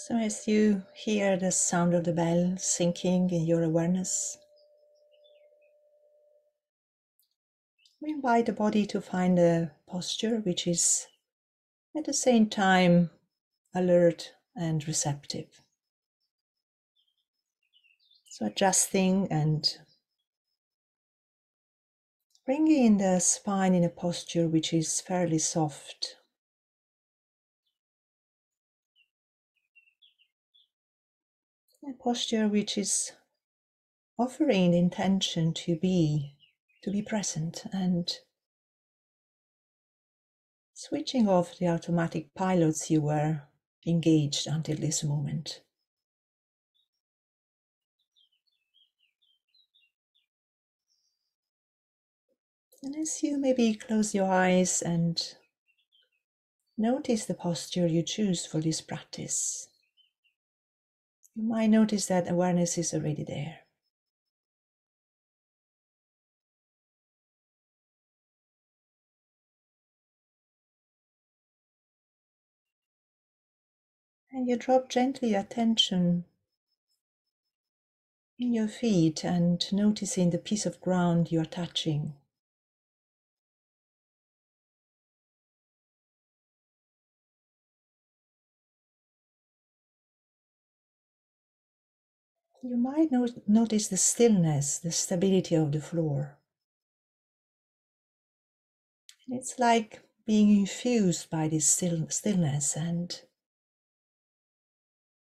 So as you hear the sound of the bell sinking in your awareness, we invite the body to find a posture which is at the same time alert and receptive. So adjusting and bringing the spine in a posture which is fairly soft. A posture which is offering the intention to be present and switching off the automatic pilots you were engaged until this moment. And as you maybe close your eyes and notice the posture you choose for this practice, you might notice that awareness is already there. And you drop gently attention in your feet and noticing the piece of ground you are touching. You might notice the stillness, the stability of the floor. And it's like being infused by this stillness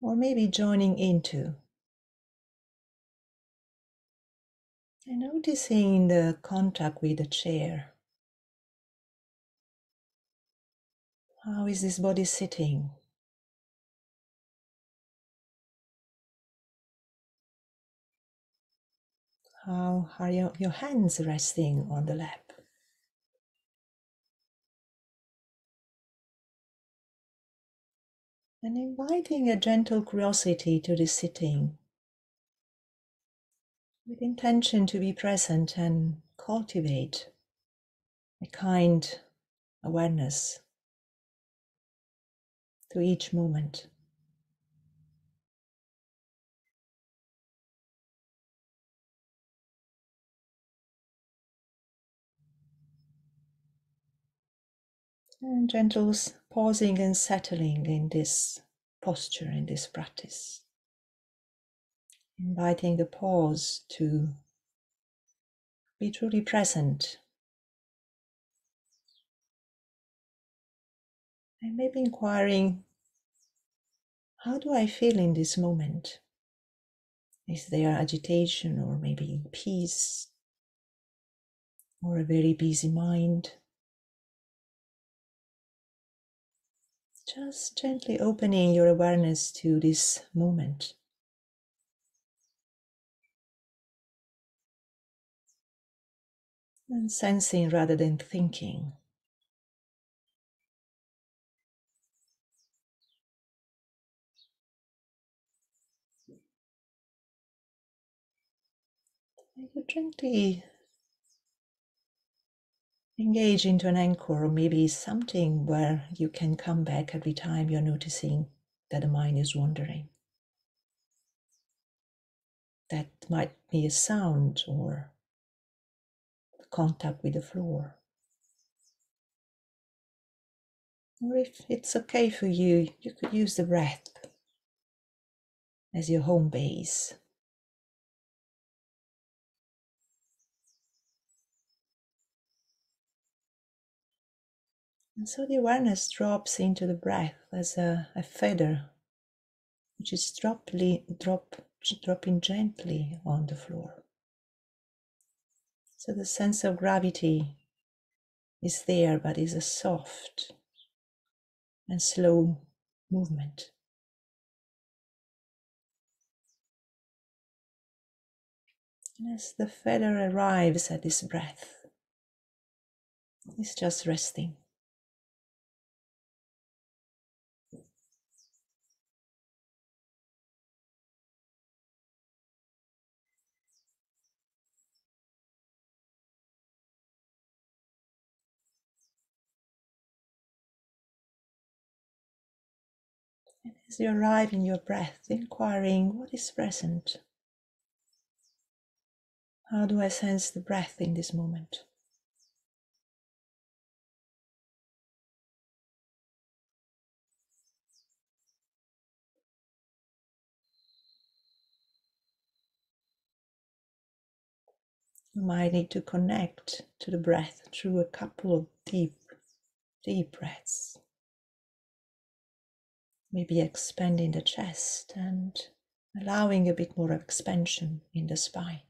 or maybe joining into. And noticing the contact with the chair. How is this body sitting? How are your hands resting on the lap? And inviting a gentle curiosity to the sitting, with intention to be present and cultivate a kind awareness to each moment. And gentle pausing and settling in this posture, in this practice. Inviting the pause to be truly present. And maybe inquiring, how do I feel in this moment? Is there agitation or maybe peace or a very busy mind? Just gently opening your awareness to this moment. And sensing rather than thinking. You could gently engage into an anchor or maybe something where you can come back every time you're noticing that the mind is wandering. That might be a sound or contact with the floor. Or if it's okay for you, you could use the breath as your home base. And so the awareness drops into the breath as a feather, which is dropping gently on the floor. So the sense of gravity is there, but is a soft and slow movement. And as the feather arrives at this breath, it's just resting. And as you arrive in your breath, inquiring what is present. How do I sense the breath in this moment? You might need to connect to the breath through a couple of deep breaths. Maybe expanding the chest and allowing a bit more expansion in the spine.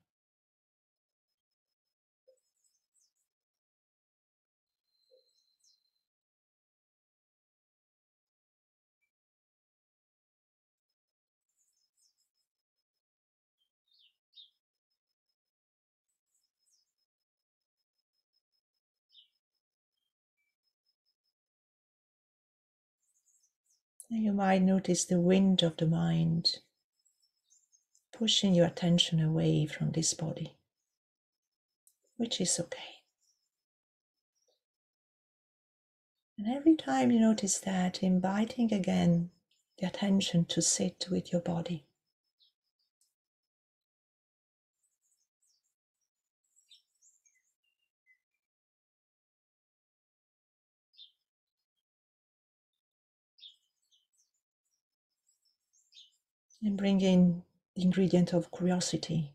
And you might notice the wind of the mind pushing your attention away from this body, which is okay. And every time you notice that, inviting again the attention to sit with your body. And bring in the ingredient of curiosity.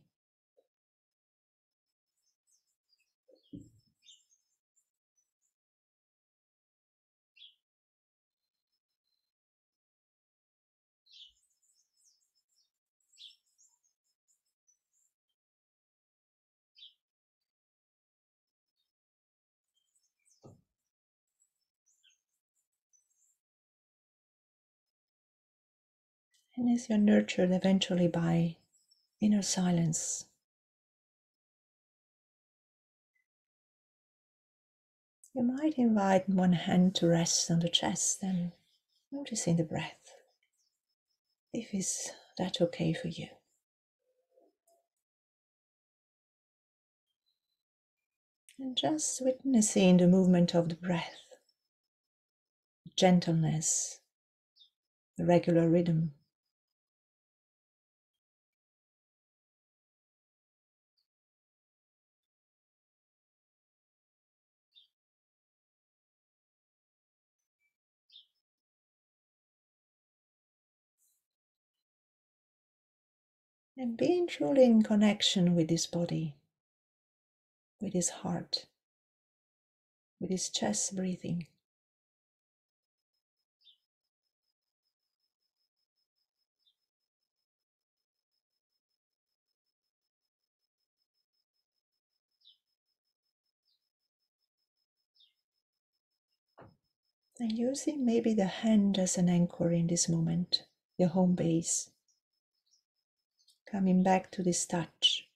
And as you're nurtured eventually by inner silence, you might invite one hand to rest on the chest and noticing the breath, if is that okay for you. And just witnessing the movement of the breath, gentleness, the regular rhythm. And being truly in connection with this body, with his heart, with his chest breathing. And using maybe the hand as an anchor in this moment, your home base. Coming back to this touch.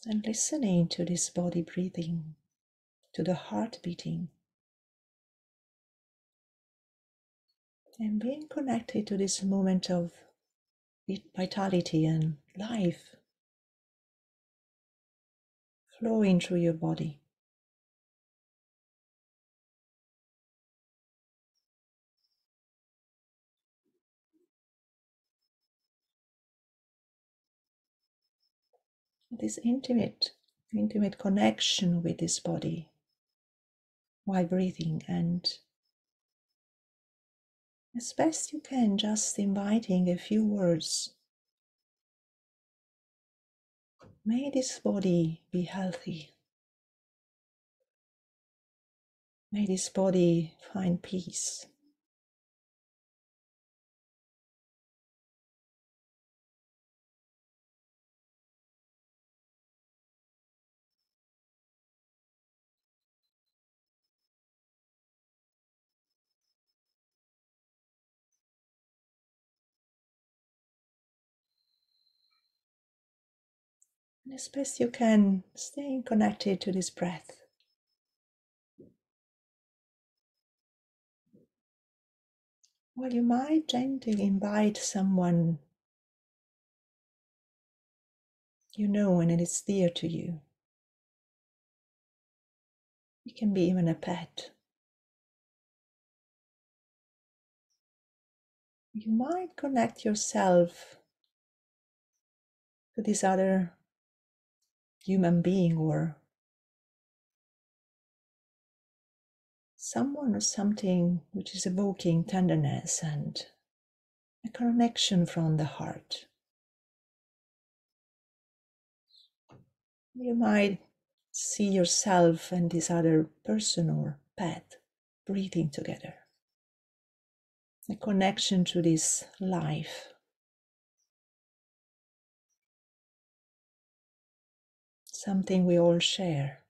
And listening to this body breathing, to the heart beating. And being connected to this moment of vitality and life flowing through your body. This intimate connection with this body while breathing, and as best you can, just inviting a few words. May this body be healthy. May this body find peace. And as best you can, staying connected to this breath. Well, you might gently invite someone you know when it is dear to you. It can be even a pet. You might connect yourself to this other human being or someone or something which is evoking tenderness and a connection from the heart. You might see yourself and this other person or pet breathing together. A connection to this life. Something we all share.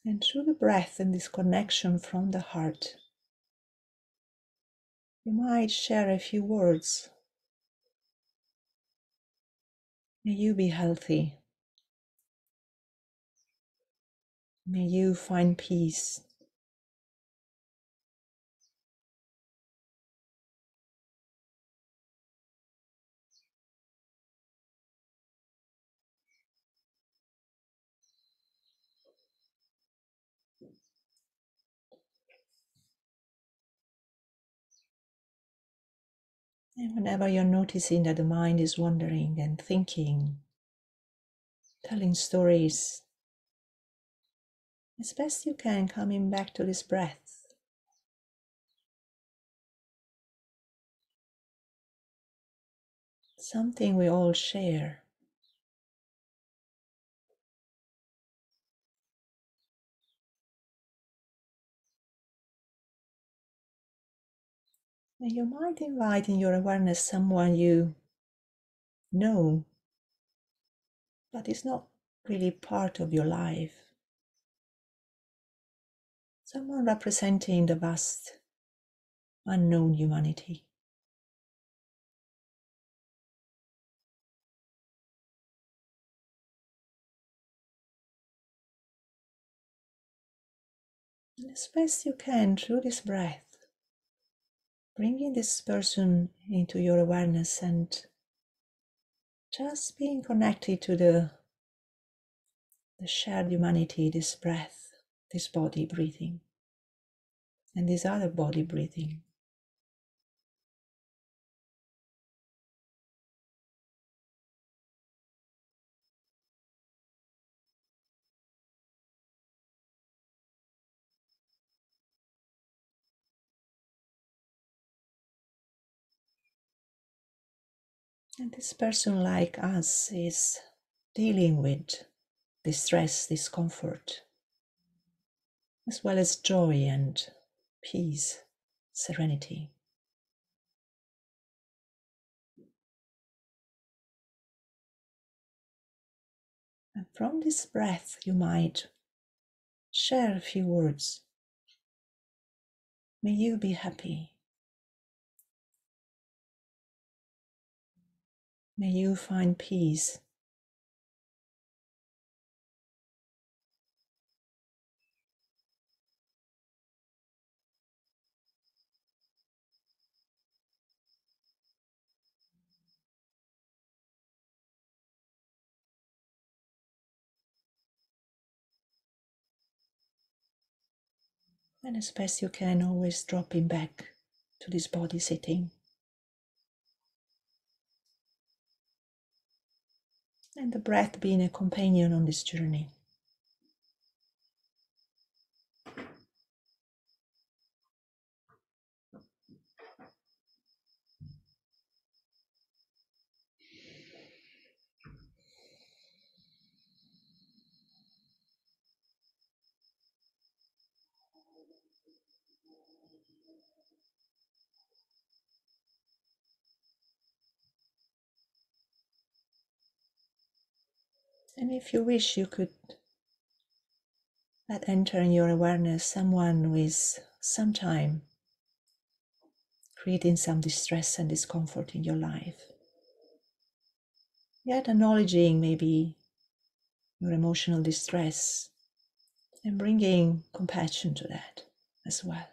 And through the breath and this connection from the heart, you might share a few words. May you be healthy. May you find peace. And whenever you're noticing that the mind is wandering and thinking, telling stories, as best you can, coming back to this breath. Something we all share. And you might invite in your awareness someone you know, but is not really part of your life. Someone representing the vast, unknown humanity. And as best you can, through this breath, bringing this person into your awareness and just being connected to the shared humanity, this breath, this body breathing, and this other body breathing. And this person, like us, is dealing with distress, discomfort, as well as joy and peace, serenity. And from this breath, you might share a few words. May you be happy. May you find peace. And as best you can, always dropping back to this body sitting. And the breath being a companion on this journey. And if you wish, you could let enter in your awareness someone who is sometime creating some distress and discomfort in your life. Yet acknowledging maybe your emotional distress and bringing compassion to that as well.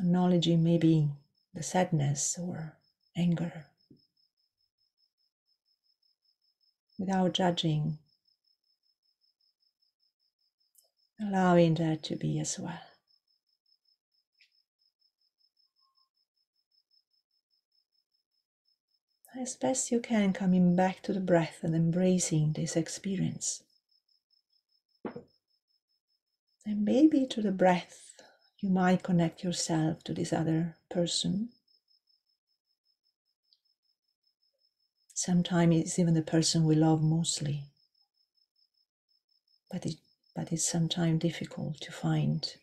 Acknowledging maybe the sadness or anger without judging, allowing that to be as well. As best you can, coming back to the breath and embracing this experience. And maybe to the breath, you might connect yourself to this other person. Sometimes it's even the person we love mostly. But it's sometimes difficult to find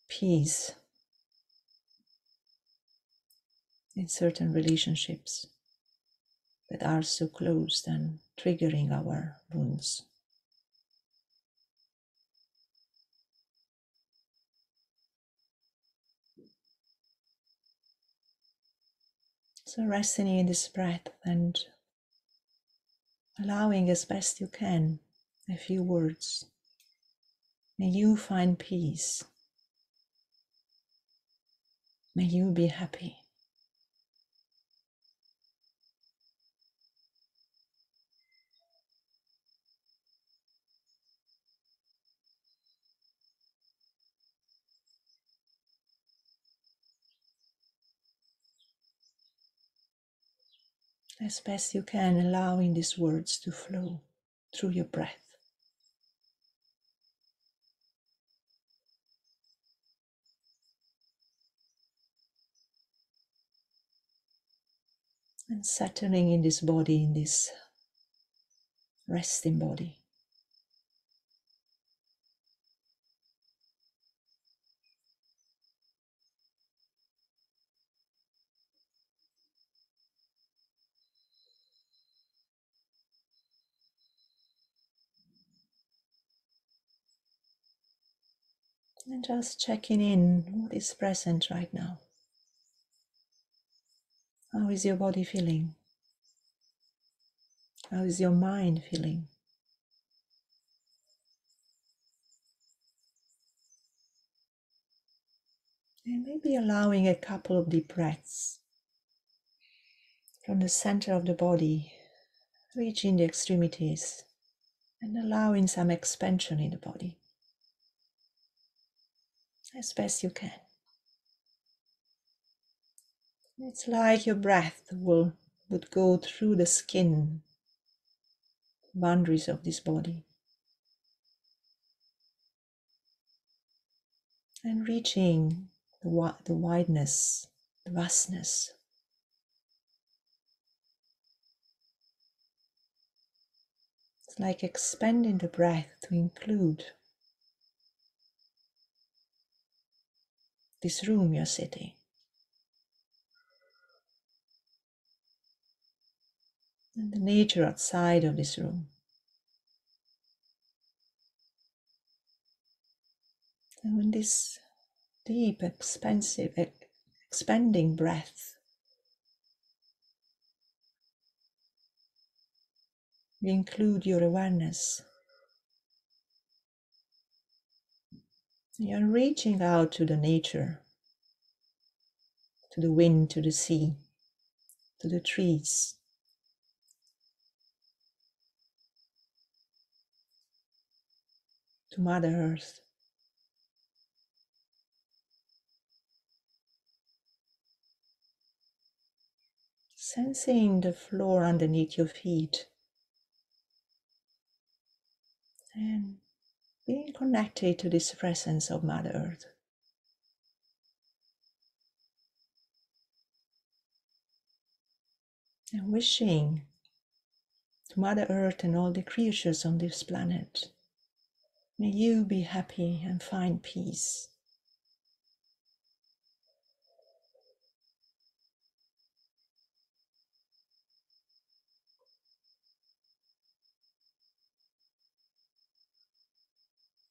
peace in certain relationships that are so close and triggering our wounds. So resting in this breath and allowing as best you can a few words. May you find peace. May you be happy. As best you can, allowing these words to flow through your breath. And settling in this body, in this resting body. And just checking in what is present right now. How is your body feeling? How is your mind feeling? And maybe allowing a couple of deep breaths from the center of the body, reaching the extremities and allowing some expansion in the body as best you can. It's like your breath would go through the skin boundaries of this body and reaching the wideness, the vastness. It's like expanding the breath to include this room you're sitting. And the nature outside of this room. And when this deep, expansive, expanding breath, you include your awareness. You're reaching out to the nature, to the wind, to the sea, to the trees, to Mother Earth. Sensing the floor underneath your feet and being connected to this presence of Mother Earth. And wishing to Mother Earth and all the creatures on this planet, may you be happy and find peace.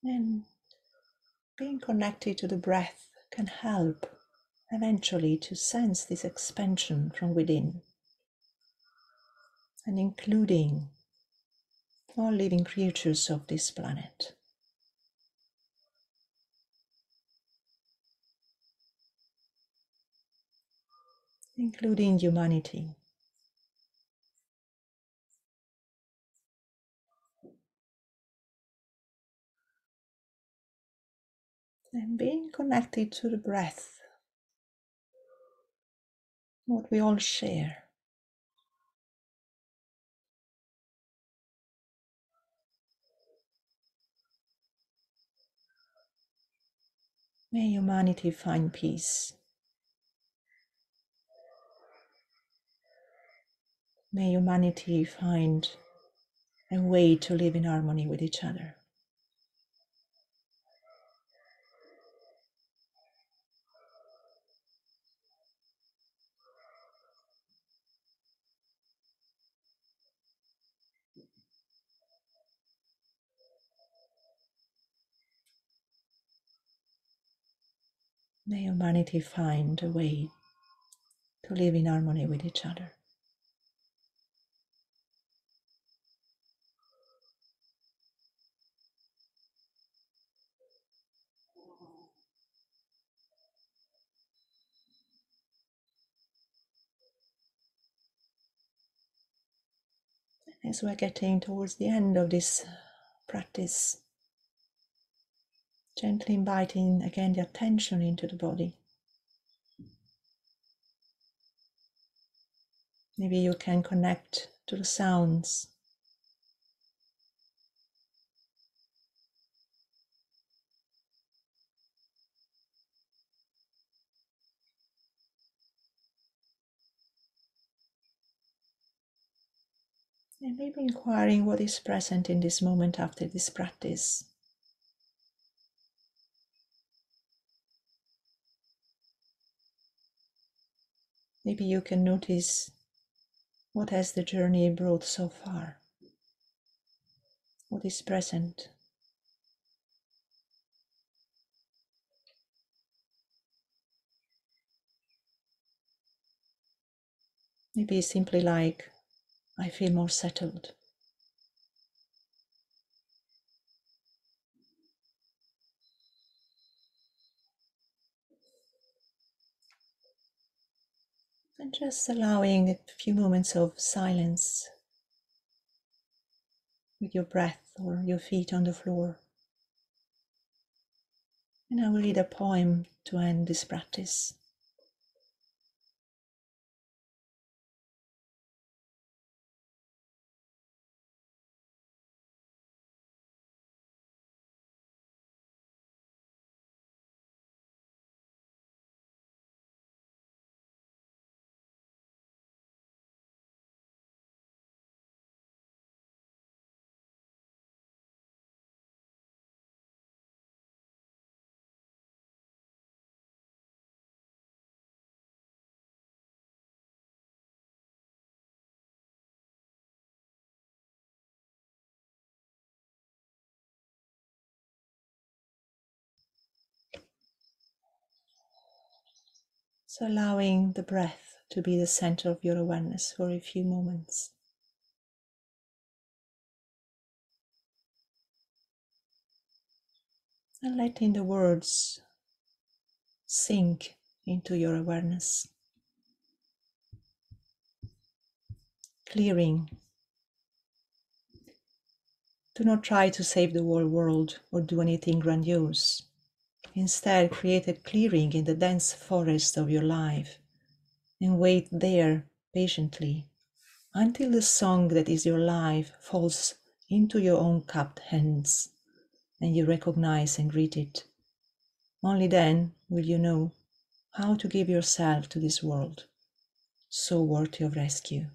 And being connected to the breath can help eventually to sense this expansion from within, and including all living creatures of this planet, including humanity. And being connected to the breath, what we all share. May humanity find peace. May humanity find a way to live in harmony with each other. May humanity find a way to live in harmony with each other. As we're getting towards the end of this practice, gently inviting again the attention into the body. Maybe you can connect to the sounds. And maybe inquiring what is present in this moment after this practice. Maybe you can notice what has the journey brought so far. What is present. Maybe it's simply like, I feel more settled. And just allowing a few moments of silence with your breath or your feet on the floor. And I will read a poem to end this practice. So allowing the breath to be the center of your awareness for a few moments. And letting the words sink into your awareness. Clearing. Do not try to save the whole world or do anything grandiose. Instead, create a clearing in the dense forest of your life and wait there patiently until the song that is your life falls into your own cupped hands and you recognize and greet it. Only then will you know how to give yourself to this world, so worthy of rescue.